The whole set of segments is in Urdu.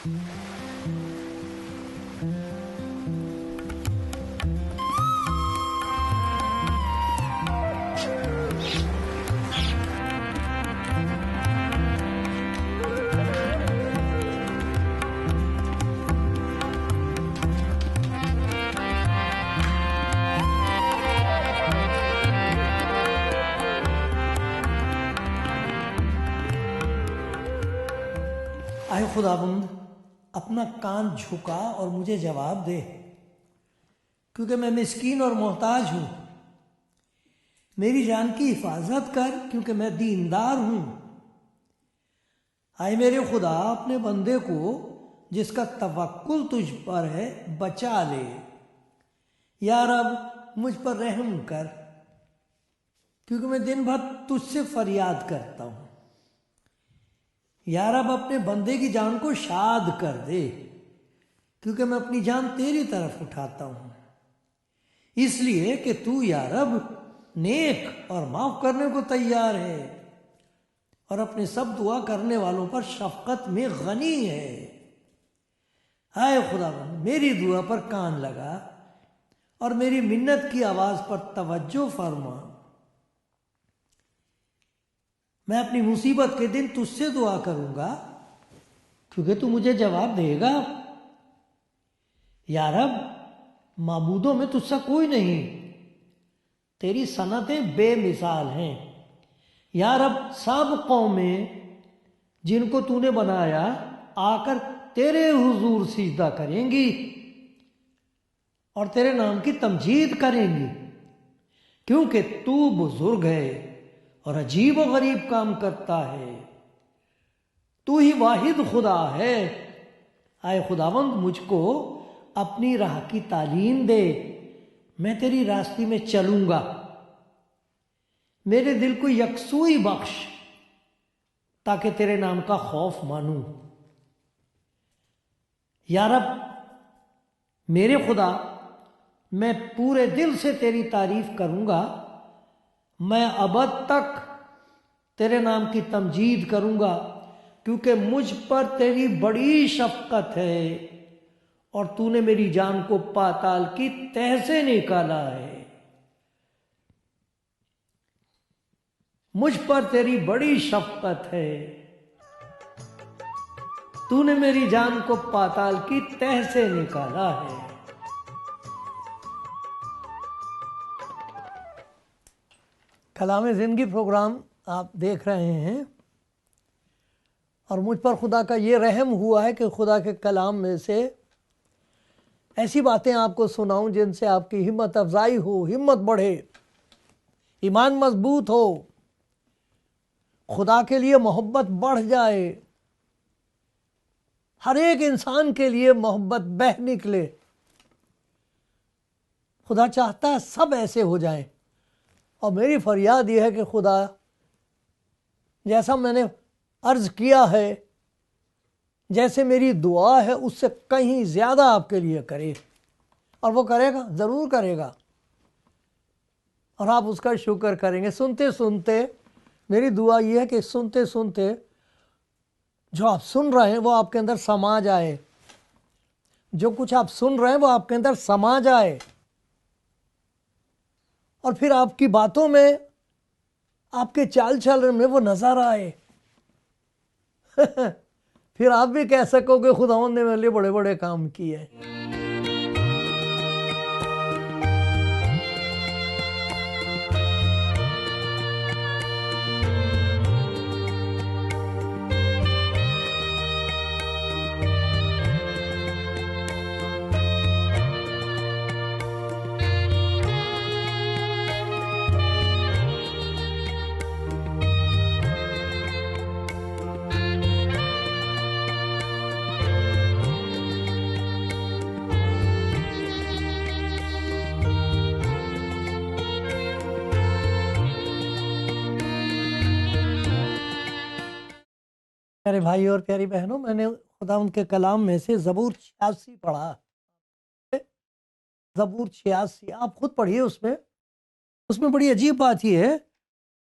اے خداوند، اپنا کان جھکا اور مجھے جواب دے، کیونکہ میں مسکین اور محتاج ہوں۔ میری جان کی حفاظت کر، کیونکہ میں دیندار ہوں۔ اے میرے خدا، اپنے بندے کو جس کا توکل تجھ پر ہے بچا لے۔ یا رب، مجھ پر رحم کر، کیونکہ میں دن بھر تجھ سے فریاد کرتا ہوں۔ یا رب، اپنے بندے کی جان کو شاد کر دے، کیونکہ میں اپنی جان تیری طرف اٹھاتا ہوں۔ اس لیے کہ تو یا رب نیک اور معاف کرنے کو تیار ہے، اور اپنے سب دعا کرنے والوں پر شفقت میں غنی ہے۔ اے خداوند، میری دعا پر کان لگا اور میری منت کی آواز پر توجہ فرما۔ میں اپنی مصیبت کے دن تجھ سے دعا کروں گا، کیونکہ تو مجھے جواب دے گا۔ یا رب، معبودوں میں تجھ سا کوئی نہیں، تیری صنعتیں بے مثال ہیں۔ یا رب، سب قومیں جن کو تو نے بنایا آ کر تیرے حضور سجدہ کریں گی اور تیرے نام کی تمجید کریں گی، کیونکہ تو بزرگ ہے اور عجیب و غریب کام کرتا ہے۔ تو ہی واحد خدا ہے۔ اے خداوند، مجھ کو اپنی راہ کی تعلیم دے، میں تیری راستے میں چلوں گا۔ میرے دل کو یکسوئی بخش، تاکہ تیرے نام کا خوف مانوں۔ یا رب میرے خدا، میں پورے دل سے تیری تعریف کروں گا، میں ابد تک تیرے نام کی تمجید کروں گا، کیونکہ مجھ پر تیری بڑی شفقت ہے، اور تو نے میری جان کو پاتال کی تہ سے نکالا ہے۔ مجھ پر تیری بڑی شفقت ہے، تو نے میری جان کو پاتال کی تہ سے نکالا ہے۔ کلام زندگی پروگرام آپ دیکھ رہے ہیں، اور مجھ پر خدا کا یہ رحم ہوا ہے کہ خدا کے کلام میں سے ایسی باتیں آپ کو سناؤں جن سے آپ کی ہمت افزائی ہو، ہمت بڑھے، ایمان مضبوط ہو، خدا کے لیے محبت بڑھ جائے، ہر ایک انسان کے لیے محبت بہہ نکلے۔ خدا چاہتا ہے سب ایسے ہو جائیں، اور میری فریاد یہ ہے کہ خدا جیسا میں نے عرض کیا ہے، جیسے میری دعا ہے، اس سے کہیں زیادہ آپ کے لیے کرے، اور وہ کرے گا، ضرور کرے گا، اور آپ اس کا شکر کریں گے۔ سنتے سنتے میری دعا یہ ہے کہ سنتے سنتے جو آپ سن رہے ہیں وہ آپ کے اندر سما جائے، جو کچھ آپ سن رہے ہیں وہ آپ کے اندر سما جائے، اور پھر آپ کی باتوں میں، آپ کے چال چلن میں وہ نظر آئے۔ پھر آپ بھی کہہ سکو کہ خداوند نے میرے لیے بڑے بڑے کام کیے۔ پیارے بھائی اور پیاری بہنوں، میں نے خداوند کے کلام میں سے زبور 86 پڑھا۔ زبور 86 آپ خود پڑھیے، اس میں بڑی عجیب بات یہ ہے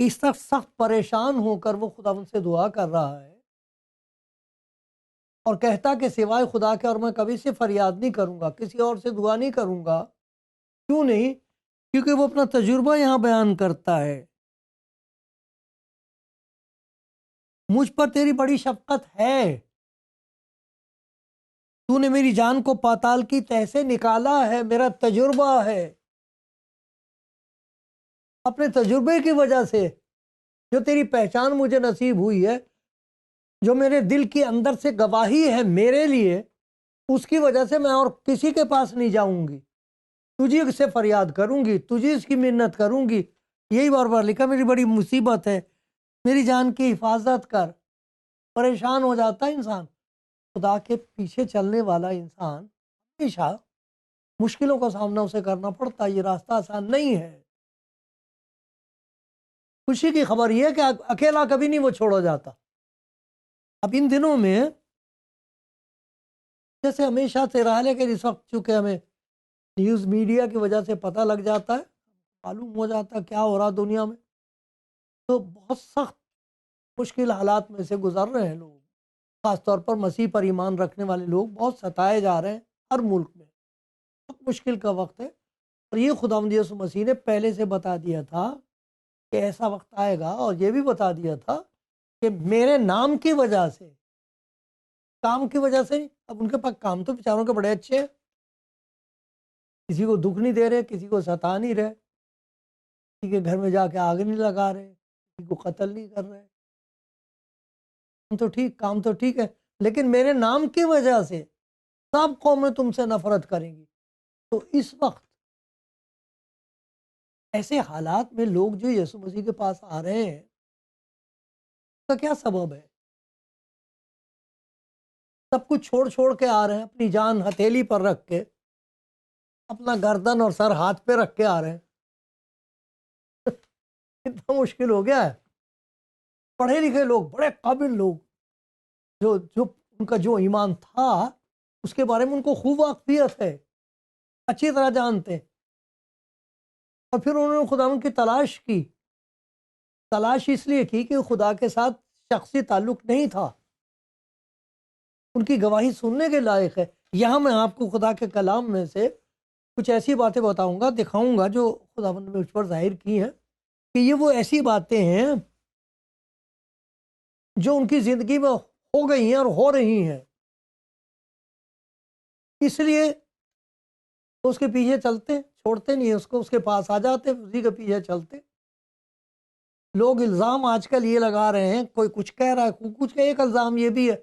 کہ اس طرح سخت پریشان ہو کر وہ خداوند سے دعا کر رہا ہے اور کہتا کہ سوائے خدا کے اور میں کبھی سے فریاد نہیں کروں گا، کسی اور سے دعا نہیں کروں گا۔ کیوں نہیں؟ کیونکہ وہ اپنا تجربہ یہاں بیان کرتا ہے۔ مجھ پر تیری بڑی شفقت ہے، تو نے میری جان کو پاتال کی تہ سے نکالا ہے، میرا تجربہ ہے۔ اپنے تجربے کی وجہ سے جو تیری پہچان مجھے نصیب ہوئی ہے، جو میرے دل کے اندر سے گواہی ہے میرے لیے، اس کی وجہ سے میں اور کسی کے پاس نہیں جاؤں گی، تجھے سے فریاد کروں گی، تجھے اس کی منت کروں گی۔ یہی بار بار لکھا، میری بڑی مصیبت ہے، میری جان کی حفاظت کر۔ پریشان ہو جاتا ہے انسان۔ خدا کے پیچھے چلنے والا انسان ہمیشہ مشکلوں کا سامنا اسے کرنا پڑتا ہے، یہ راستہ آسان نہیں ہے۔ خوشی کی خبر یہ ہے کہ اکیلا کبھی نہیں وہ چھوڑا جاتا۔ اب ان دنوں میں جیسے ہمیشہ سے رہا، لیکن اس وقت چونکہ ہمیں نیوز میڈیا کی وجہ سے پتہ لگ جاتا ہے، معلوم ہو جاتا ہے کیا ہو رہا دنیا میں، تو بہت سخت مشکل حالات میں سے گزر رہے ہیں لوگ، خاص طور پر مسیح پر ایمان رکھنے والے لوگ بہت ستائے جا رہے ہیں ہر ملک میں۔ بہت مشکل کا وقت ہے، اور یہ خداوند یسوع مسیح نے پہلے سے بتا دیا تھا کہ ایسا وقت آئے گا، اور یہ بھی بتا دیا تھا کہ میرے نام کی وجہ سے، کام کی وجہ سے نہیں، اب ان کے پاس کام تو بیچاروں کے بڑے اچھے ہیں، کسی کو دکھ نہیں دے رہے، کسی کو ستا نہیں رہے، کسی کے گھر میں جا کے آگ نہیں لگا رہے، کسی کو قتل نہیں کر رہے، تو ٹھیک، کام تو ٹھیک ہے، لیکن میرے نام کی وجہ سے سب قومیں تم سے نفرت کریں گی۔ تو اس وقت ایسے حالات میں لوگ جو یسوع مسیح کے پاس آ رہے ہیں، اس کا کیا سبب ہے؟ سب کچھ چھوڑ چھوڑ کے آ رہے ہیں، اپنی جان ہتھیلی پر رکھ کے، اپنا گردن اور سر ہاتھ پہ رکھ کے آ رہے ہیں۔ اتنا مشکل ہو گیا ہے۔ پڑھے لکھے لوگ، بڑے قابل لوگ، جو ان کا جو ایمان تھا اس کے بارے میں ان کو خوب واقفیت ہے، اچھی طرح جانتے ہیں، اور پھر انہوں نے خدا کی تلاش کی۔ تلاش اس لیے کی کہ خدا کے ساتھ شخصی تعلق نہیں تھا، ان کی گواہی سننے کے لائق ہے۔ یہاں میں آپ کو خدا کے کلام میں سے کچھ ایسی باتیں بتاؤں گا، دکھاؤں گا جو خدا نے مجھ پر ظاہر کی ہیں، کہ یہ وہ ایسی باتیں ہیں جو ان کی زندگی میں ہو گئی ہیں اور ہو رہی ہیں، اس لیے اس کے پیچھے چلتے، چھوڑتے نہیں اس کو، اس کے پاس آ جاتے، اسی کے پیچھے چلتے۔ لوگ الزام آج کل یہ لگا رہے ہیں، کوئی کچھ کہہ رہا ہے، کوئی کچھ ایک الزام یہ بھی ہے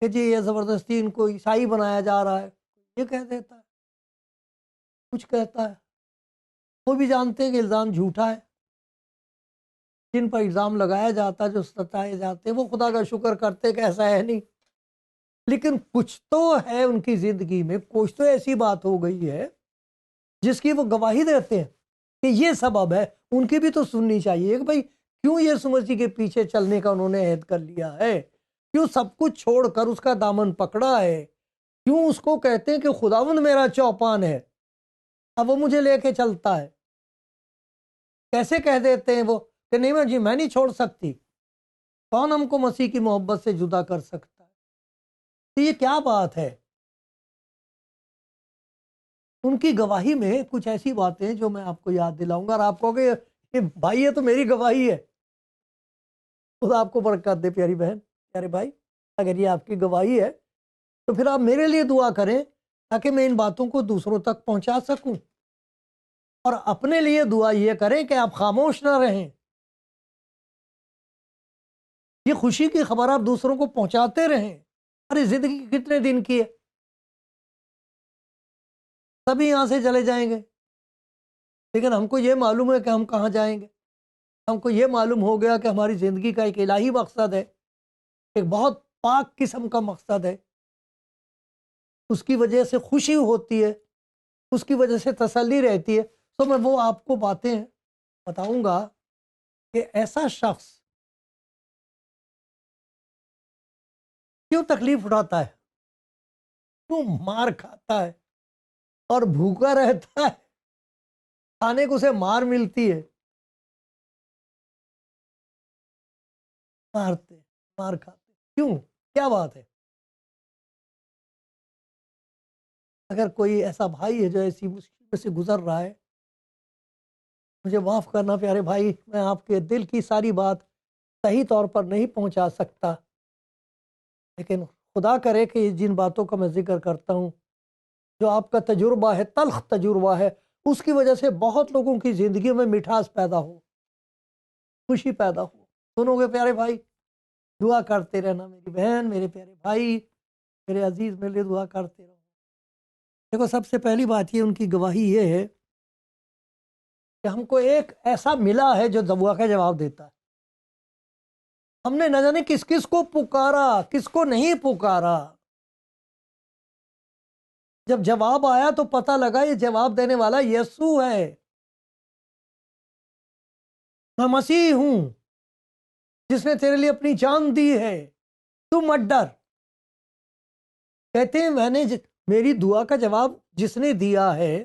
کہ جی یہ زبردستی ان کو عیسائی بنایا جا رہا ہے، یہ کہہ دیتا ہے، کچھ کہتا ہے، وہ بھی جانتے ہیں کہ الزام جھوٹا ہے۔ جن پر الزام لگایا جاتا ہے، جو ستائے جاتے ہیں، وہ خدا کا شکر کرتے کہ ایسا ہے نہیں، لیکن کچھ تو ہے ان کی زندگی میں، کچھ تو ایسی بات ہو گئی ہے جس کی وہ گواہی دیتے ہیں کہ یہ سبب ہے۔ ان کی بھی تو سننی چاہیے کہ بھائی کیوں یسوع مسیح کے پیچھے چلنے کا انہوں نے عہد کر لیا ہے، کیوں سب کچھ چھوڑ کر اس کا دامن پکڑا ہے، کیوں اس کو کہتے ہیں کہ خداوند میرا چوپان ہے، اب وہ مجھے لے کے چلتا ہے۔ کیسے کہہ دیتے ہیں وہ کہ نہیں جی میں نہیں چھوڑ سکتی، کون ہم کو مسیح کی محبت سے جدا کر سکتا ہے؟ تو یہ کیا بات ہے؟ ان کی گواہی میں کچھ ایسی باتیں جو میں آپ کو یاد دلاؤں گا، اور آپ کہو گے یہ بھائی یہ تو میری گواہی ہے۔ خدا آپ کو برکت دے پیاری بہن، پیارے بھائی، اگر یہ آپ کی گواہی ہے تو پھر آپ میرے لیے دعا کریں تاکہ میں ان باتوں کو دوسروں تک پہنچا سکوں، اور اپنے لیے دعا یہ کریں کہ آپ خاموش نہ رہیں۔ یہ خوشی کی خبر آپ دوسروں کو پہنچاتے رہیں۔ ارے زندگی کتنے دن کی ہے، سبھی یہاں سے چلے جائیں گے، لیکن ہم کو یہ معلوم ہے کہ ہم کہاں جائیں گے۔ ہم کو یہ معلوم ہو گیا کہ ہماری زندگی کا ایک الہی مقصد ہے، ایک بہت پاک قسم کا مقصد ہے، اس کی وجہ سے خوشی ہوتی ہے، اس کی وجہ سے تسلی رہتی ہے۔ تو میں وہ آپ کو باتیں بتاؤں گا کہ ایسا شخص کیوں تکلیف اٹھاتا ہے، کیوں مار کھاتا ہے اور بھوکا رہتا ہے، کھانے کو اسے مار ملتی ہے، مارتے مار کھاتے، کیوں؟ کیا بات ہے؟ اگر کوئی ایسا بھائی ہے جو ایسی مشکل میں سے گزر رہا ہے، مجھے معاف کرنا پیارے بھائی، میں آپ کے دل کی ساری بات صحیح طور پر نہیں پہنچا سکتا، لیکن خدا کرے کہ جن باتوں کا میں ذکر کرتا ہوں، جو آپ کا تجربہ ہے، تلخ تجربہ ہے، اس کی وجہ سے بہت لوگوں کی زندگیوں میں مٹھاس پیدا ہو، خوشی پیدا ہو۔ سنو گے پیارے بھائی؟ دعا کرتے رہنا، میری بہن، میرے پیارے بھائی، میرے عزیز، میرے لیے دعا کرتے رہو۔ دیکھو، سب سے پہلی بات یہ ان کی گواہی یہ ہے کہ ہم کو ایک ایسا ملا ہے جو دعا کا جواب دیتا ہے۔ ہم نے نہ جانے کس کس کو پکارا، کس کو نہیں پکارا، جب جواب آیا تو پتہ لگا یہ جواب دینے والا یسوع ہے۔ میں مسیح ہوں جس نے تیرے لیے اپنی جان دی ہے، تو مت ڈر۔ کہتے ہیں میری دعا کا جواب جس نے دیا ہے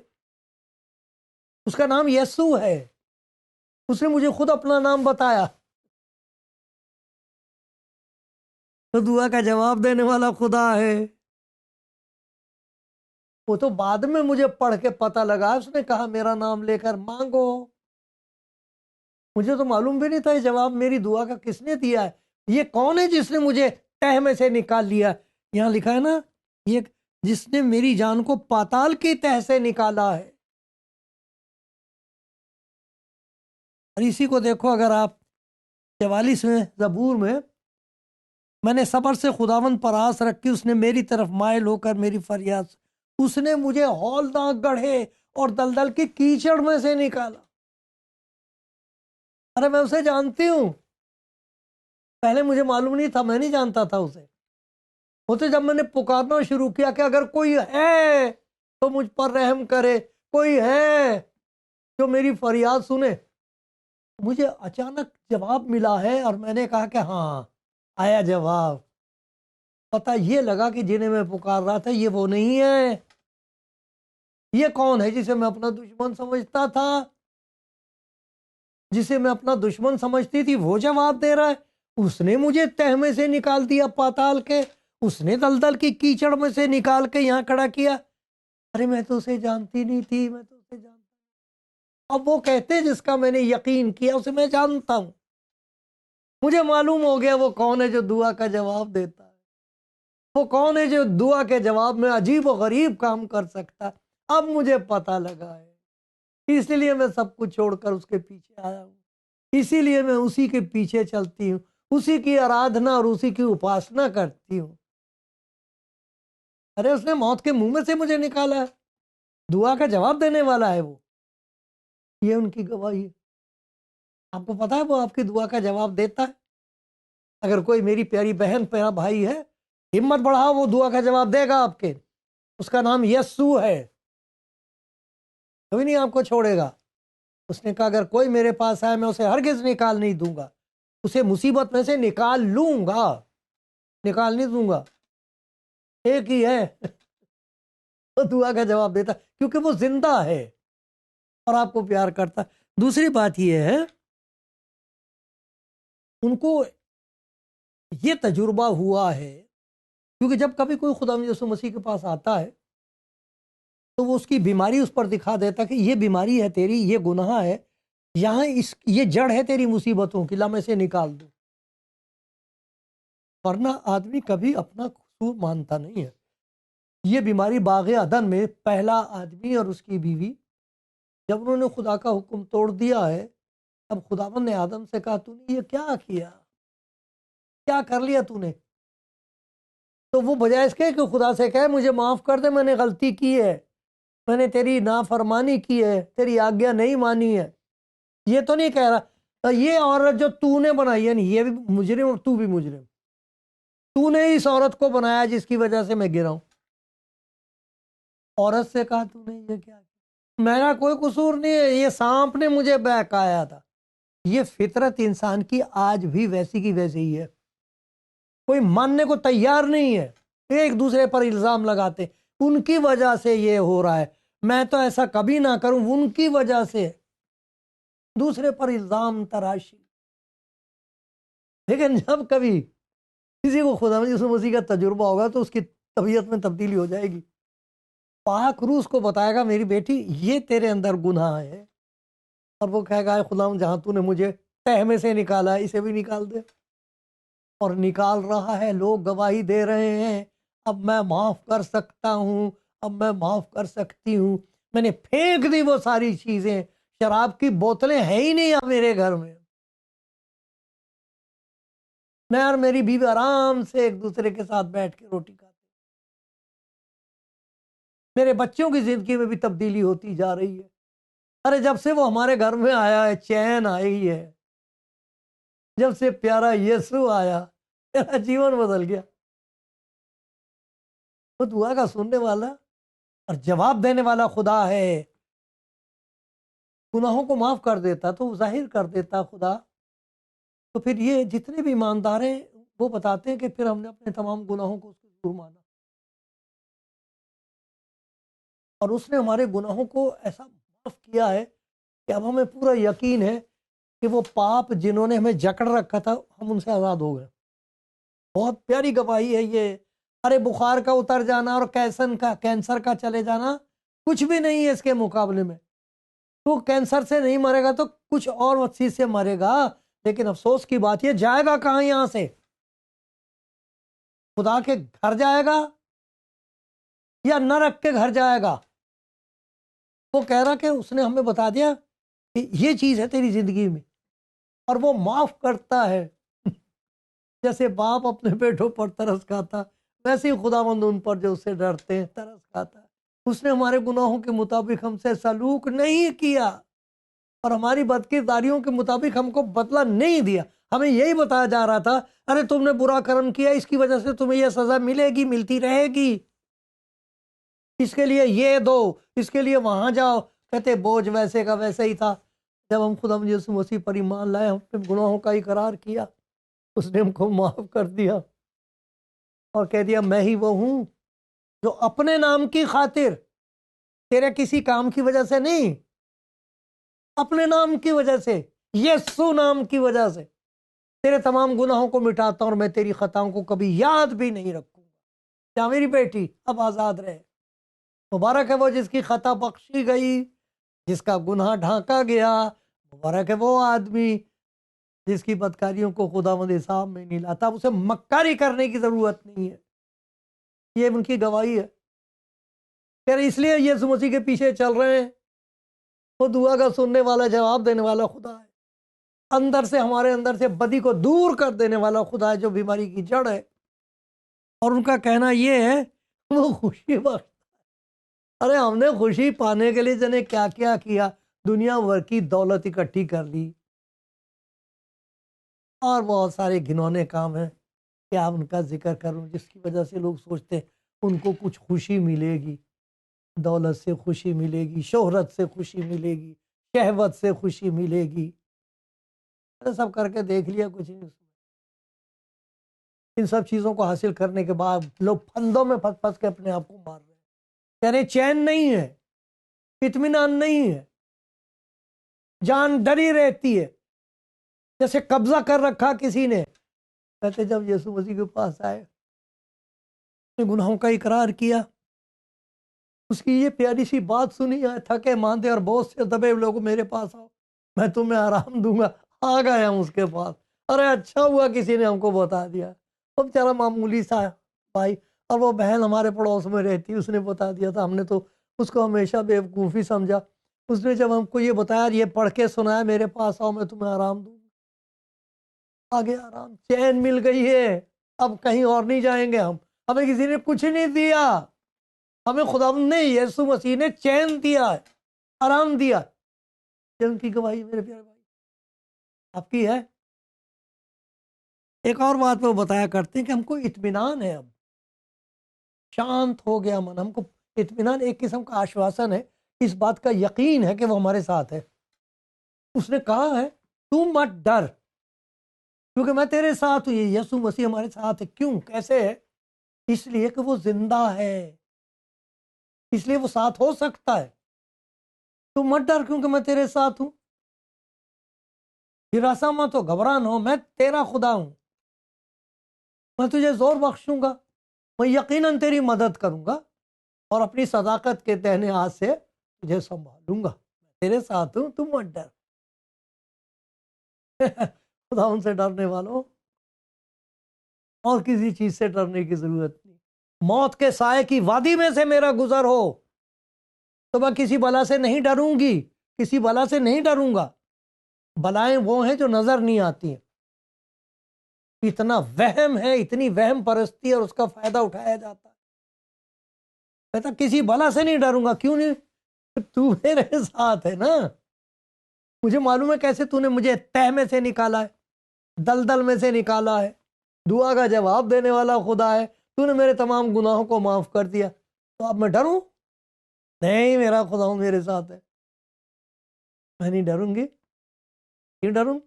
اس کا نام یسوع ہے، اس نے مجھے خود اپنا نام بتایا، تو دعا کا جواب دینے والا خدا ہے۔ وہ تو بعد میں مجھے پڑھ کے پتہ لگا، اس نے کہا میرا نام لے کر مانگو۔ مجھے تو معلوم بھی نہیں تھا یہ جواب میری دعا کا کس نے دیا ہے، یہ کون ہے جس نے مجھے تہ میں سے نکال لیا۔ یہاں لکھا ہے نا، یہ جس نے میری جان کو پاتال کی تہ سے نکالا ہے۔ اور اسی کو دیکھو، اگر آپ 44ویں زبور میں نے صبر سے خداوند پر آس رکھی، اس نے میری طرف مائل ہو کر میری فریاد، اس نے مجھے ہولناک گڑھے اور دلدل کی کیچڑ میں سے نکالا۔ ارے میں اسے جانتی ہوں، پہلے مجھے معلوم نہیں تھا، میں نہیں جانتا تھا اسے۔ وہ تو جب میں نے پکارنا شروع کیا کہ اگر کوئی ہے تو مجھ پر رحم کرے، کوئی ہے جو میری فریاد سنے، مجھے اچانک جواب ملا ہے، اور میں نے کہا کہ ہاں، آیا جواب۔ پتہ یہ لگا کہ جنہیں میں پکار رہا تھا یہ وہ نہیں ہے۔ یہ کون ہے جسے میں اپنا دشمن سمجھتا تھا، جسے میں اپنا دشمن سمجھتی تھی، وہ جواب دے رہا ہے۔ اس نے مجھے تہ میں سے نکال دیا پاتال کے، اس نے دلدل کی کیچڑ میں سے نکال کے یہاں کھڑا کیا۔ ارے میں تو اسے جانتی نہیں تھی، میں تو اسے جانتا۔ اب وہ کہتے جس کا میں نے یقین کیا اسے میں جانتا ہوں، مجھے معلوم ہو گیا وہ کون ہے جو دعا کا جواب دیتا ہے، وہ کون ہے جو دعا کے جواب میں عجیب و غریب کام کر سکتا ہے۔ اب مجھے پتہ لگا ہے، اسی لیے میں سب کچھ چھوڑ کر اس کے پیچھے آیا ہوں، اسی لیے میں اسی کے پیچھے چلتی ہوں، اسی کی آرادھنا اور اسی کی اپاسنا کرتی ہوں۔ ارے اس نے موت کے منہ میں سے مجھے نکالا ہے، دعا کا جواب دینے والا ہے وہ۔ یہ ان کی گواہی ہے۔ آپ کو پتا ہے وہ آپ کی دعا کا جواب دیتا ہے۔ اگر کوئی میری پیاری بہن، پیارا بھائی ہے، ہمت بڑھاؤ، وہ دعا کا جواب دے گا آپ کے۔ اس کا نام یسوع ہے، کبھی نہیں آپ کو چھوڑے گا۔ اس نے کہا اگر کوئی میرے پاس آئے میں اسے ہرگز نکال نہیں دوں گا، اسے مصیبت میں سے نکال لوں گا، نکال نہیں دوں گا۔ ایک ہی ہے وہ دعا کا جواب دیتا، کیونکہ وہ زندہ ہے اور آپ کو پیار کرتا۔ دوسری بات یہ ہے، ان کو یہ تجربہ ہوا ہے، کیونکہ جب کبھی کوئی خدا یسوع مسیح کے پاس آتا ہے تو وہ اس کی بیماری اس پر دکھا دیتا کہ یہ بیماری ہے تیری، یہ گناہ ہے، یہاں یہ جڑ ہے تیری مصیبتوں کی، لا میں سے نکال دوں۔ ورنہ آدمی کبھی اپنا قصور مانتا نہیں ہے۔ یہ بیماری باغ عدن میں پہلا آدمی اور اس کی بیوی، جب انہوں نے خدا کا حکم توڑ دیا ہے، اب خداوند نے آدم سے کہا تو نے یہ کیا کیا، کیا کر لیا تو نے؟ تو وہ بجائے اس کے کہ خدا سے کہے مجھے معاف کر دے، میں نے غلطی کی ہے، میں نے تیری نافرمانی کی ہے، تیری آگیا نہیں مانی ہے، یہ تو نہیں کہہ رہا یہ عورت جو تو نے بنائی ہے، یہ بھی مجرم اور تو بھی مجرم، تو نے اس عورت کو بنایا جس کی وجہ سے میں گرا ہوں۔ عورت سے کہا تو نے یہ کیا کیا؟ میرا کوئی قصور نہیں ہے، یہ سانپ نے مجھے بہکایا تھا۔ یہ فطرت انسان کی آج بھی ویسی کی ویسی ہی ہے، کوئی ماننے کو تیار نہیں ہے، ایک دوسرے پر الزام لگاتے ان کی وجہ سے یہ ہو رہا ہے، میں تو ایسا کبھی نہ کروں، ان کی وجہ سے دوسرے پر الزام تراشی۔ لیکن جب کبھی کسی کو خدا یسوع مسیح کا تجربہ ہوگا تو اس کی طبیعت میں تبدیلی ہو جائے گی، پاک روح کو بتائے گا میری بیٹی یہ تیرے اندر گناہ ہے، اور وہ کہے گا اے خدا جہاں تو نے مجھے تہ میں سے نکالا ہے اسے بھی نکال دے، اور نکال رہا ہے، لوگ گواہی دے رہے ہیں اب میں معاف کر سکتا ہوں، اب میں معاف کر سکتی ہوں، میں نے پھینک دی وہ ساری چیزیں، شراب کی بوتلیں ہیں ہی نہیں اب میرے گھر میں، میں اور میری بیوی آرام سے ایک دوسرے کے ساتھ بیٹھ کے روٹی کھاتے، میرے بچوں کی زندگی میں بھی تبدیلی ہوتی جا رہی ہے۔ ارے جب سے وہ ہمارے گھر میں آیا ہے چین آئی ہے، جب سے پیارا یسوع آیا میرا جیون بدل گیا۔ وہ دعا کا سننے والا اور جواب دینے والا خدا ہے، گناہوں کو معاف کر دیتا تو ظاہر کر دیتا خدا۔ تو پھر یہ جتنے بھی ایماندار ہیں وہ بتاتے ہیں کہ پھر ہم نے اپنے تمام گناہوں کو اس کے ضرور مانا، اور اس نے ہمارے گناہوں کو ایسا معاف کیا ہے کہ اب ہمیں پورا یقین ہے کہ وہ پاپ جنہوں نے ہمیں جکڑ رکھا تھا ہم ان سے آزاد ہو گئے۔ بہت پیاری گواہی ہے یہ۔ ارے بخار کا اتر جانا اور کینسر کا چلے جانا کچھ بھی نہیں ہے اس کے مقابلے میں۔ تو کینسر سے نہیں مرے گا تو کچھ اور چیز سے مرے گا، لیکن افسوس کی بات یہ جائے گا کہاں یہاں سے؟ خدا کے گھر جائے گا یا نرک کے گھر جائے گا؟ وہ کہہ رہا کہ اس نے ہمیں بتا دیا کہ یہ چیز ہے تیری زندگی میں، اور وہ معاف کرتا ہے۔ جیسے باپ اپنے بیٹوں پر ترس کھاتا ویسے ہی خداوند ان پر جو اس سے ڈرتے ہیں ترس کھاتا ہے۔ اس نے ہمارے گناہوں کے مطابق ہم سے سلوک نہیں کیا اور ہماری بدکرداریوں کے مطابق ہم کو بدلہ نہیں دیا۔ ہمیں یہی بتایا جا رہا تھا ارے تم نے برا کرم کیا، اس کی وجہ سے تمہیں یہ سزا ملے گی، ملتی رہے گی، اس کے لیے یہ دو، اس کے لیے وہاں جاؤ۔ کہتے بوجھ ویسے کا ویسے ہی تھا۔ جب ہم خدا یسوع مسیح پر ایمان لائے، ہم نے گناہوں کا اقرار کیا، اس نے ہم کو معاف کر دیا اور کہہ دیا میں ہی وہ ہوں جو اپنے نام کی خاطر، تیرے کسی کام کی وجہ سے نہیں، اپنے نام کی وجہ سے، یسوع نام کی وجہ سے تیرے تمام گناہوں کو مٹاتا ہوں، اور میں تیری خطاؤں کو کبھی یاد بھی نہیں رکھوں گا۔ کیا میری بیٹی اب آزاد رہے؟ مبارک ہے وہ جس کی خطا بخشی گئی، جس کا گناہ ڈھانکا گیا۔ مبارک ہے وہ آدمی جس کی بدکاریوں کو خداوند حساب میں نہیں لاتا۔ اب اسے مکاری کرنے کی ضرورت نہیں ہے۔ یہ ان کی گواہی ہے کہ اس لیے یسوع مسیح کے پیچھے چل رہے ہیں۔ وہ دعا کا سننے والا، جواب دینے والا خدا ہے، اندر سے، ہمارے اندر سے بدی کو دور کر دینے والا خدا ہے جو بیماری کی جڑ ہے۔ اور ان کا کہنا یہ ہے وہ خوشی بخش۔ ارے ہم نے خوشی پانے کے لیے جنے کیا کیا کیا، دنیا بھر کی دولت اکٹھی کر لی اور بہت سارے گھنونے کام ہیں، کیا ان کا ذکر کروں جس کی وجہ سے لوگ سوچتے ہیں ان کو کچھ خوشی ملے گی، دولت سے خوشی ملے گی، شہرت سے خوشی ملے گی، شہوت سے خوشی ملے گی۔ سب کر کے دیکھ لیا، کچھ نہیں۔ ان سب چیزوں کو حاصل کرنے کے بعد لوگ پھندوں میں پھنس پھنس کے اپنے آپ کو مار رہے ہیں، کہہ رہے چین نہیں ہے، اطمینان نہیں ہے، جان ڈری رہتی ہے، جیسے قبضہ کر رکھا کسی نے۔ کہتے جب یسوع مسیح کے پاس آئے، نے گناہوں کا اقرار کیا، اس کی یہ پیاری سی بات سنی، آئے تھکے ماندے اور بہت سے دبے لوگ میرے پاس آؤ، میں تمہیں آرام دوں گا۔ آ گئے ہم اس کے پاس۔ ارے اچھا ہوا کسی نے ہم کو بتا دیا۔ وہ بیچارہ معمولی سا بھائی، اور وہ بہن ہمارے پڑوس میں رہتی، اس نے بتا دیا تھا۔ ہم نے تو اس کو ہمیشہ بیوقوفی سمجھا۔ اس نے جب ہم کو یہ بتایا، یہ پڑھ کے سنایا، میرے پاس آؤ میں تمہیں آرام دوں گا، آگے آرام، چین مل گئی ہے۔ اب کہیں اور نہیں جائیں گے ہم۔ ہمیں کسی نے کچھ نہیں دیا، ہمیں خداوند نے، یسوع مسیح نے چین دیا ہے، آرام دیا۔ جن کی گواہی میرے پیارے بھائی آپ کی ہے۔ ایک اور بات وہ بتایا کرتے ہیں کہ ہم کو اطمینان ہے، اب شانت ہو گیا من، ہم کو اطمینان، ایک قسم کا آشواسن ہے، اس بات کا یقین ہے کہ وہ ہمارے ساتھ ہے۔ اس نے کہا ہے تو مت ڈر کیونکہ میں تیرے ساتھ ہوں۔ یہ یسوع مسیح ہمارے ساتھ ہے۔ کیوں؟ کیسے ہے؟ اس لیے کہ وہ زندہ ہے، اس لیے وہ ساتھ ہو سکتا ہے۔ تو مت ڈر کیونکہ میں تیرے ساتھ ہوں، ہراساں مت ہو، گھبرا نہ ہو، میں تیرا خدا ہوں، میں تجھے زور بخشوں گا، میں یقیناً تیری مدد کروں گا۔ اور اپنی صداقت کے دہنے ہاتھ سے تجھے سنبھالوں گا، تیرے ساتھ ہوں، تم مت ڈر۔ خدا ان سے ڈرنے والوں، اور کسی چیز سے ڈرنے کی ضرورت نہیں۔ موت کے سائے کی وادی میں سے میرا گزر ہو تو میں کسی بلا سے نہیں ڈروں گی، کسی بلا سے نہیں ڈروں گا۔ بلائیں وہ ہیں جو نظر نہیں آتی ہیں۔ اتنا وہم ہے، اتنی وہم پرستی اور اس کا فائدہ اٹھایا جاتا ہے۔ کہتا کسی بلا سے نہیں ڈروں گا، کیوں نہیں؟ تو میرے ساتھ ہے نا۔ مجھے معلوم ہے کیسے تو نے مجھے تہ میں سے نکالا ہے، دلدل میں سے نکالا ہے، دعا کا جواب دینے والا خدا ہے، تو نے میرے تمام گناہوں کو معاف کر دیا، تو اب میں ڈروں؟ نہیں، میرا خدا میرے ساتھ ہے، میں نہیں ڈروں گی۔ کیوں ڈروں؟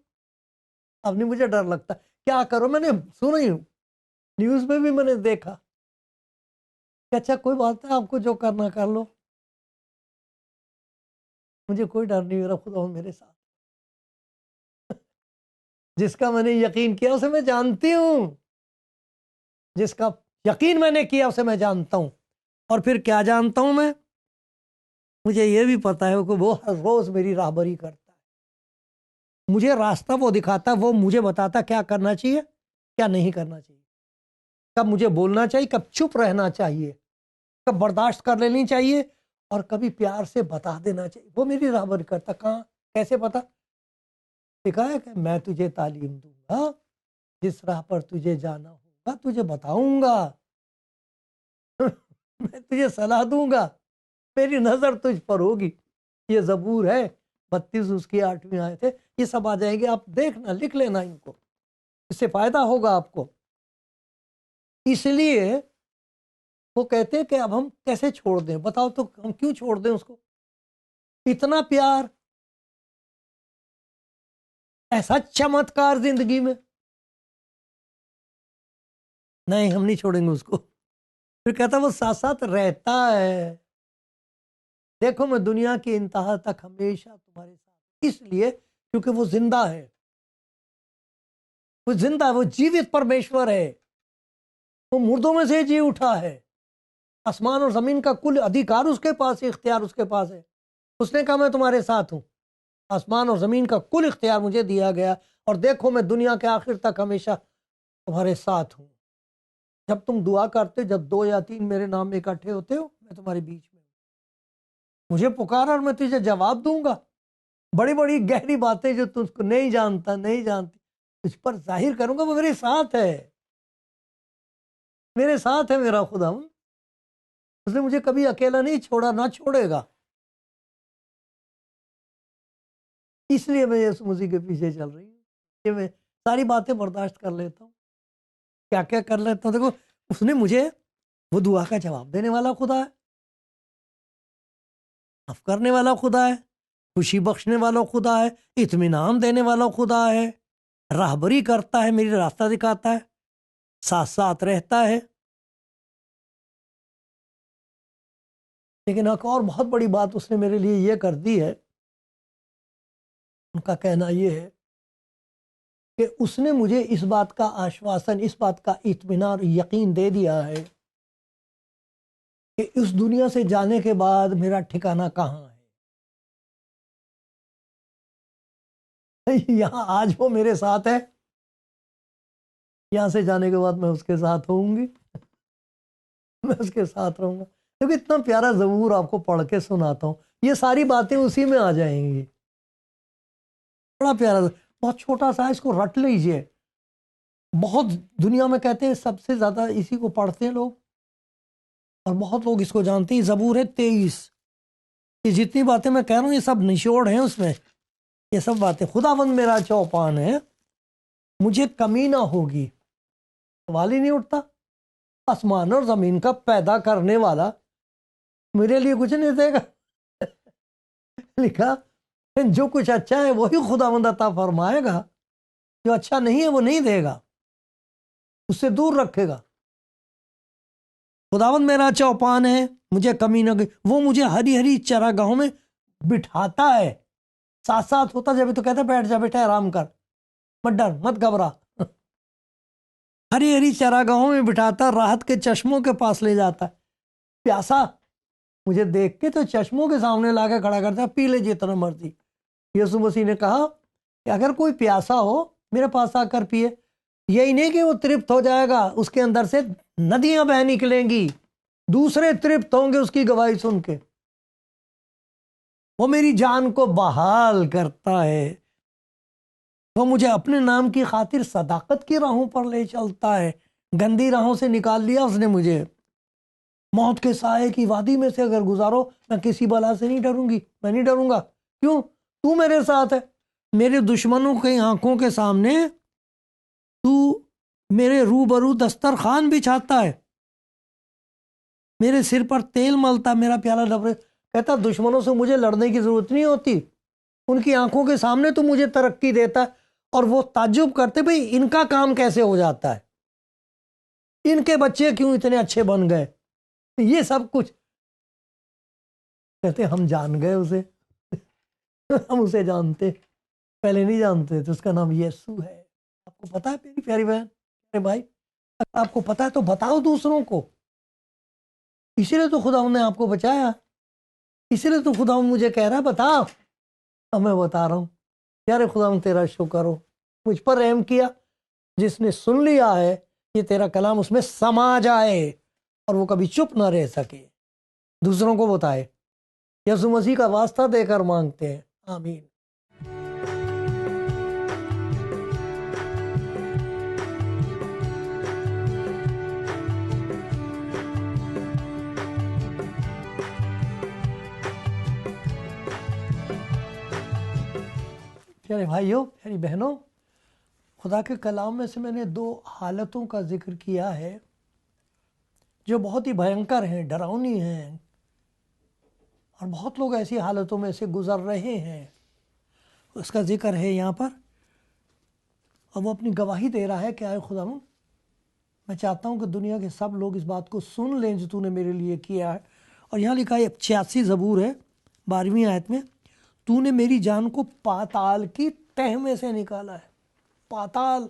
اب نہیں مجھے ڈر لگتا۔ کیا کرو، میں نے سنی نیوز میں بھی میں نے دیکھا کہ اچھا کوئی بات نہیں، آپ کو جو کرنا کر لو، مجھے کوئی ڈر نہیں، میرا خدا میرے ساتھ۔ جس کا میں نے یقین کیا اسے میں جانتی ہوں، جس کا یقین میں نے کیا اسے میں جانتا ہوں۔ اور پھر کیا جانتا ہوں میں؟ مجھے یہ بھی پتا ہے کہ وہ ہر روز میری راہبری کرتا ہے، مجھے راستہ وہ دکھاتا ہے، وہ مجھے بتاتا کیا کرنا چاہیے، کیا نہیں کرنا چاہیے، کب مجھے بولنا چاہیے، کب چپ رہنا چاہیے، کب برداشت کر لینی چاہیے، اور کبھی پیار سے بتا دینا چاہیے۔ وہ میری راہبری کرتا۔ کہاں، کیسے پتا؟ لکھا ہے کہ میں تجھے تعلیم دوں گا، جس راہ پر تجھے جانا ہوگا تجھے بتاؤں گا، میں تجھے صلاح دوں گا، میری نظر تجھ پر ہوگی۔ یہ زبور ہے 32 اس کی 8ویں آیت ہے، یہ سب آ جائیں گے، آپ دیکھنا، لکھ لینا ان کو، اس سے فائدہ ہوگا آپ کو۔ اس لیے وہ کہتے ہیں کہ اب ہم کیسے چھوڑ دیں؟ بتاؤ تو ہم کیوں چھوڑ دیں اس کو؟ اتنا پیار، ایسا چمتکار زندگی میں، نہیں ہم نہیں چھوڑیں گے اس کو۔ پھر کہتا وہ ساتھ ساتھ رہتا ہے، دیکھو میں دنیا کی انتہا تک ہمیشہ تمہارے ساتھ، اس لیے کیونکہ وہ زندہ ہے، وہ زندہ ہے، وہ جیوت پرمیشور ہے، وہ مردوں میں سے جی اٹھا ہے، آسمان اور زمین کا کل ادھیکار اس کے پاس ہے، اختیار اس کے پاس ہے۔ اس نے کہا میں تمہارے ساتھ ہوں، آسمان اور زمین کا کل اختیار مجھے دیا گیا، اور دیکھو میں دنیا کے آخر تک ہمیشہ تمہارے ساتھ ہوں۔ جب تم دعا کرتے، جب 2 یا 3 میرے نام میں اکٹھے ہوتے ہو، میں تمہارے بیچ میں ہوں، مجھے پکارا اور میں تجھے جواب دوں گا۔ بڑی بڑی گہری باتیں جو تجھ کو نہیں جانتا، نہیں جانتی، تجھ پر ظاہر کروں گا۔ وہ میرے ساتھ ہے، میرے ساتھ ہے میرا خدا، اس نے مجھے کبھی اکیلا نہیں چھوڑا، نہ چھوڑے گا۔ اس لیے میں یسوع مسیح کے پیچھے چل رہی ہوں، کہ میں ساری باتیں برداشت کر لیتا ہوں۔ کیا کیا کر لیتا ہوں؟ دیکھو اس نے مجھے، وہ دعا کا جواب دینے والا خدا ہے، معاف کرنے والا خدا ہے، خوشی بخشنے والا خدا ہے، اطمینان دینے والا خدا ہے، راہبری کرتا ہے، میری راستہ دکھاتا ہے، ساتھ ساتھ رہتا ہے۔ لیکن ایک اور بہت بڑی بات اس نے میرے لیے یہ کر دی ہے، ان کا کہنا یہ ہے کہ اس نے مجھے اس بات کا آشواسن، اس بات کا اطمینان اور یقین دے دیا ہے کہ اس دنیا سے جانے کے بعد میرا ٹھکانہ کہاں ہے۔ یہاں آج وہ میرے ساتھ ہے، یہاں سے جانے کے بعد میں اس کے ساتھ ہوں گی، میں اس کے ساتھ رہوں گا۔ کیونکہ اتنا پیارا زبور آپ کو پڑھ کے سناتا ہوں، یہ ساری باتیں اسی میں آ جائیں گی۔ بڑا پیارا، بہت چھوٹا سا، اس کو رٹ لیجئے۔ بہت دنیا میں کہتے ہیں سب سے زیادہ اسی کو پڑھتے ہیں لوگ، اور بہت لوگ اس کو جانتے ہیں۔ زبور ہے 23، یہ جتنی باتیں میں کہہ رہا ہوں یہ سب نچوڑ ہیں اس میں، یہ سب باتیں۔ خداوند میرا چوپان ہے، مجھے کمی نہ ہوگی۔ سوال ہی نہیں اٹھتا، آسمان اور زمین کا پیدا کرنے والا میرے لیے کچھ نہیں دے گا؟ لکھا جو کچھ اچھا ہے وہی خداوند عطا فرمائے گا، جو اچھا نہیں ہے وہ نہیں دے گا، اس سے دور رکھے گا۔ خداوند میرا چوپان ہے، مجھے کمی نہ ہوگی، وہ مجھے ہری ہری چراگاہوں میں بٹھاتا ہے، ساتھ ساتھ ہوتا جب تو کہتا بیٹھ جا بیٹا، آرام کر، مت ڈر مت گھبرا۔ ہری ہری چراگاہوں میں بٹھاتا، راحت کے چشموں کے پاس لے جاتا ہے۔ پیاسا مجھے دیکھ کے تو چشموں کے سامنے لا کے کھڑا کرتا ہے، پی لے جتنا مرضی۔ یسوع مسیح نے کہا کہ اگر کوئی پیاسا ہو میرے پاس آ کر پیے، یہی نہیں کہ وہ ترپت ہو جائے گا، اس کے اندر سے ندیاں بہ نکلیں گی، دوسرے ترپت ہوں گے اس کی گواہی سن کے۔ وہ میری جان کو بحال کرتا ہے، وہ مجھے اپنے نام کی خاطر صداقت کی راہوں پر لے چلتا ہے۔ گندی راہوں سے نکال لیا اس نے مجھے۔ موت کے سائے کی وادی میں سے اگر گزارو میں کسی بلا سے نہیں ڈروں گی، میں نہیں ڈروں گا۔ کیوں؟ تو میرے ساتھ ہے۔ میرے دشمنوں کی آنکھوں کے سامنے تو میرے روبرو دسترخوان بچھاتا ہے، میرے سر پر تیل ملتا، میرا پیالہ ڈبرے۔ کہتا دشمنوں سے مجھے لڑنے کی ضرورت نہیں ہوتی، ان کی آنکھوں کے سامنے تو مجھے ترقی دیتا ہے، اور وہ تعجب کرتے بھئی ان کا کام کیسے ہو جاتا ہے، ان کے بچے کیوں اتنے اچھے بن گئے، یہ سب کچھ کہتے ہم جان گئے اسے ہم اسے جانتے، پہلے نہیں جانتے تھے، اس کا نام یسوع ہے۔ آپ کو پتا ہے میری پیاری بہن، میرے بھائی، اگر آپ کو پتا ہے تو بتاؤ دوسروں کو۔ اسی لیے تو خدا نے آپ کو بچایا، اسی لیے تو خدا مجھے کہہ رہا ہے بتا، اب میں بتا رہا ہوں۔ یار خدا تیرا شکر ہو، مجھ پر رحم کیا، جس نے سن لیا ہے یہ تیرا کلام اس میں سما جائے اور وہ کبھی چپ نہ رہ سکے، دوسروں کو بتائے۔ یسوع مسیح کا واسطہ دے کر مانگتے ہیں، آمین۔ پیارے بھائیوں، پیاری بہنوں، خدا کے کلام میں سے میں نے 2 حالتوں کا ذکر کیا ہے جو بہت ہی بھینکر ہیں، ڈراؤنی ہیں، اور بہت لوگ ایسی حالتوں میں سے گزر رہے ہیں۔ اس کا ذکر ہے یہاں پر، اور وہ اپنی گواہی دے رہا ہے کہ اے خدا، میں چاہتا ہوں کہ دنیا کے سب لوگ اس بات کو سن لیں جو تو نے میرے لیے کیا ہے۔ اور یہاں لکھا ہے 86 زبور ہے 12ویں آیت میں، تو نے میری جان کو پاتال کی تہ میں سے نکالا ہے۔ پاتال،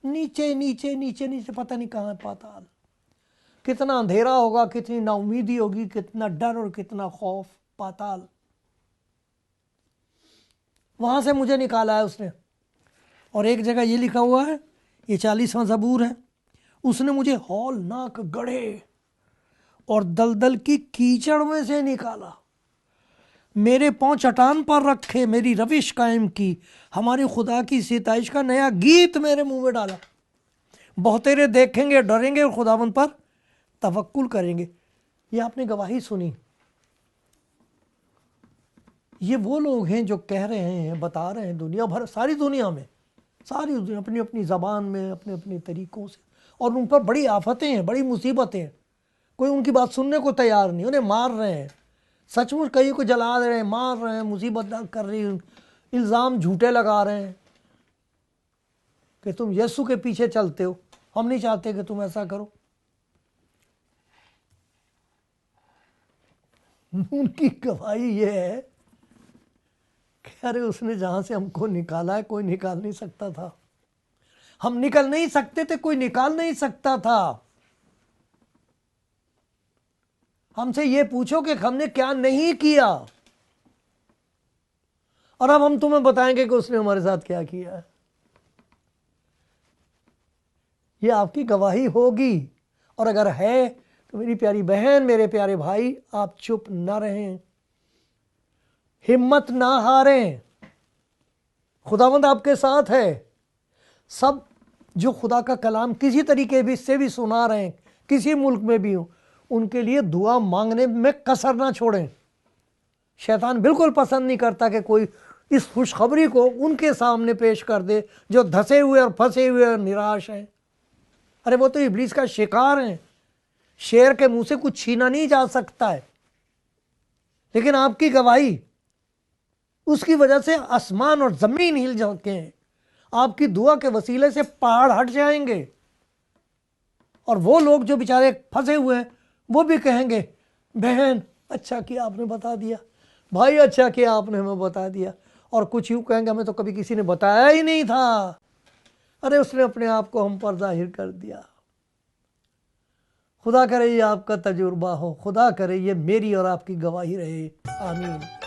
نیچے نیچے نیچے نیچے، پتہ نہیں کہاں ہے پاتال۔ کتنا اندھیرا ہوگا، کتنی نا امیدی ہوگی، کتنا ڈر اور کتنا خوف۔ پاتال، وہاں سے مجھے نکالا ہے اس نے۔ اور ایک جگہ یہ لکھا ہوا ہے، یہ 40واں زبور ہے، اس نے مجھے ہولناک گڑھے اور دلدل کی کیچڑ میں سے نکالا، میرے پاؤں چٹان پر رکھے، میری روش قائم کی، ہمارے خدا کی ستائش کا نیا گیت میرے منہ میں ڈالا۔ بہتیرے دیکھیں گے، ڈریں گے، اور خداوند پر توکل کریں گے۔ یہ آپ نے گواہی سنی۔ یہ وہ لوگ ہیں جو کہہ رہے ہیں، بتا رہے ہیں دنیا بھر، ساری دنیا میں، ساری دنیا اپنی اپنی زبان میں، اپنے اپنے طریقوں سے، اور ان پر بڑی آفتیں ہیں، بڑی مصیبتیں ہیں، کوئی ان کی بات سننے کو تیار نہیں، انہیں مار رہے ہیں، سچ مچ کئی کو جلا دے رہے ہیں، مار رہے ہیں، مصیبت کر رہی ہیں، الزام جھوٹے لگا رہے ہیں کہ تم یسوع کے پیچھے چلتے ہو، ہم نہیں چاہتے کہ تم ایسا کرو۔ ان کی گواہی یہ ہے کہ ارے اس نے جہاں سے ہم کو نکالا ہے کوئی نکال نہیں سکتا تھا، ہم نکل نہیں سکتے تھے، کوئی نکال نہیں سکتا تھا۔ ہم سے یہ پوچھو کہ ہم نے کیا نہیں کیا، اور اب ہم تمہیں بتائیں گے کہ اس نے ہمارے ساتھ کیا کیا ہے۔ یہ آپ کی گواہی ہوگی، اور اگر ہے تو میری پیاری بہن، میرے پیارے بھائی، آپ چپ نہ رہیں، ہمت نہ ہاریں، خداوند آپ کے ساتھ ہے۔ سب جو خدا کا کلام کسی طریقے بھی سے بھی سنا رہے ہیں، کسی ملک میں بھی ہوں، ان کے لیے دعا مانگنے میں کسر نہ چھوڑیں۔ شیطان بالکل پسند نہیں کرتا کہ کوئی اس خوشخبری کو ان کے سامنے پیش کر دے جو دھسے ہوئے اور پھنسے ہوئے اور نراش ہیں۔ ارے وہ تو ابلیس کا شکار ہیں، شیر کے منہ سے کچھ چھینا نہیں جا سکتا ہے، لیکن آپ کی گواہی، اس کی وجہ سے آسمان اور زمین ہل جاتے ہیں، آپ کی دعا کے وسیلے سے پہاڑ ہٹ جائیں گے، اور وہ لوگ جو بیچارے پھنسے ہوئے ہیں وہ بھی کہیں گے بہن اچھا کیا آپ نے بتا دیا، بھائی اچھا کیا آپ نے ہمیں بتا دیا، اور کچھ یوں کہیں گے ہمیں تو کبھی کسی نے بتایا ہی نہیں تھا، ارے اس نے اپنے آپ کو ہم پر ظاہر کر دیا۔ خدا کرے یہ آپ کا تجربہ ہو، خدا کرے یہ میری اور آپ کی گواہی رہے، آمین۔